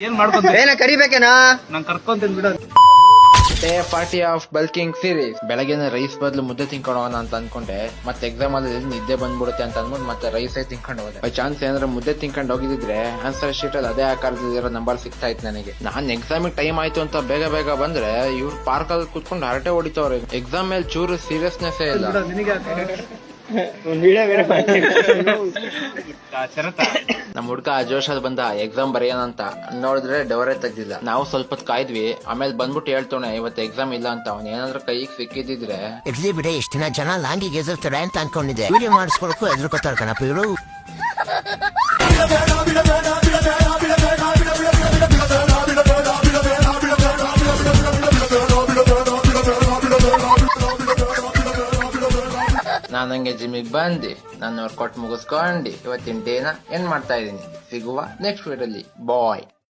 ಏನ್ ಮಾಡ್ಕೊಂತ ಏನ ಕರಿಬೇಕೇನಾ ನಂಗೆ ಕರ್ಕೊಂತೀನಿ ಬಿಡ. Day party of bulking series. ಬೆಳಗ್ಗೆನೆ ರೈಸ್ ಬದಲು ಮುದ್ದೆ ತಿನ್ಕೊಂಡೋಗೋಣ ಅಂತ ಅನ್ಕೊಂಡೆ, ಮತ್ತೆ ಎಕ್ಸಾಮ್ ಅಲ್ಲಿ ನಿದ್ದೆ ಬಂದ್ಬಿಡುತ್ತೆ ಅಂತ ಅನ್ಬಿಟ್ಟು ಮತ್ತೆ ರೈಸೇ ತಿನ್ಕೊಂಡು ಹೋದೆ. ಬೈ ಚಾನ್ಸ್ ಏನಾದ್ರೆ ಮುದ್ದೆ ತಿನ್ಕೊಂಡು ಹೋಗಿದ್ರೆ ಆನ್ಸರ್ ಶೀಟ್ ಅಲ್ಲಿ ಅದೇ ಆಕಾರದಲ್ಲಿರೋ ನಂಬರ್ ಸಿಗ್ತಾ ಇತ್ತು ನನಗೆ. ನಾನ್ ಎಕ್ಸಾಮ್ ಟೈಮ್ ಆಯ್ತು ಅಂತ ಬೇಗ ಬೇಗ ಬಂದ್ರೆ ಇವ್ರು ಪಾರ್ಕ್ ಅಲ್ಲಿ ಕುತ್ಕೊಂಡು ಹರಟೆ ಹೊಡಿತವ್ರೆ. ಎಕ್ಸಾಮ್ ಮೇಲೆ ಚೂರು ಸೀರಿಯಸ್ನೆಸ್ ಇಲ್ಲ. ನಮ್ ಹುಡ್ಗ ಆ ಜೋಶಲ್ಲಿ ಬಂದ ಎಕ್ಸಾಮ್ ಬರೆಯೋಣ ಅಂತ ನೋಡಿದ್ರೆ ಡವರೇ ತೆಗ್ದಿಲ್ಲ. ನಾವು ಸ್ವಲ್ಪ ಹೊತ್ತು ಕಾಯ್ದ್ವಿ, ಆಮೇಲೆ ಬಂದ್ಬಿಟ್ಟು ಹೇಳ್ತೋಣೆ ಇವತ್ತು ಎಕ್ಸಾಮ್ ಇಲ್ಲ ಅಂತ. ಅವ್ನ ಏನಾದ್ರೂ ಕೈಗೆ ಸಿಕ್ಕಿದ್ರೆ ಇರ್ಲಿ ಬಿಡಿ, ಎಷ್ಟು ದಿನ ಜನ ಲಾಂಗಿಗೆ ಎದುರ್ತಾರೆ ಅಂತ ಅನ್ಕೊಂಡಿದ್ದೆ. ವಿಡಿಯೋ ಮಾಡಿಸ್ಕೊಳಕ್ಕೂ ಎದುರ್ಕೋತಾರ ಕಣಪ್ಪ ಇವರು. ನಾನು ಹಂಗೆ ಜಿಮ್ಮಿಗೆ ಬಂದು ನಾನು ವರ್ಕೌಟ್ ಮುಗಿಸ್ಕೊಂಡು ಇವತ್ತಿನ ಡೇನ ಏನ್ ಮಾಡ್ತಾ ಇದೀನಿ ಸಿಗುವ ನೆಕ್ಸ್ಟ್ ವೀಡಿಯೋಲಿ. ಬಾಯ್.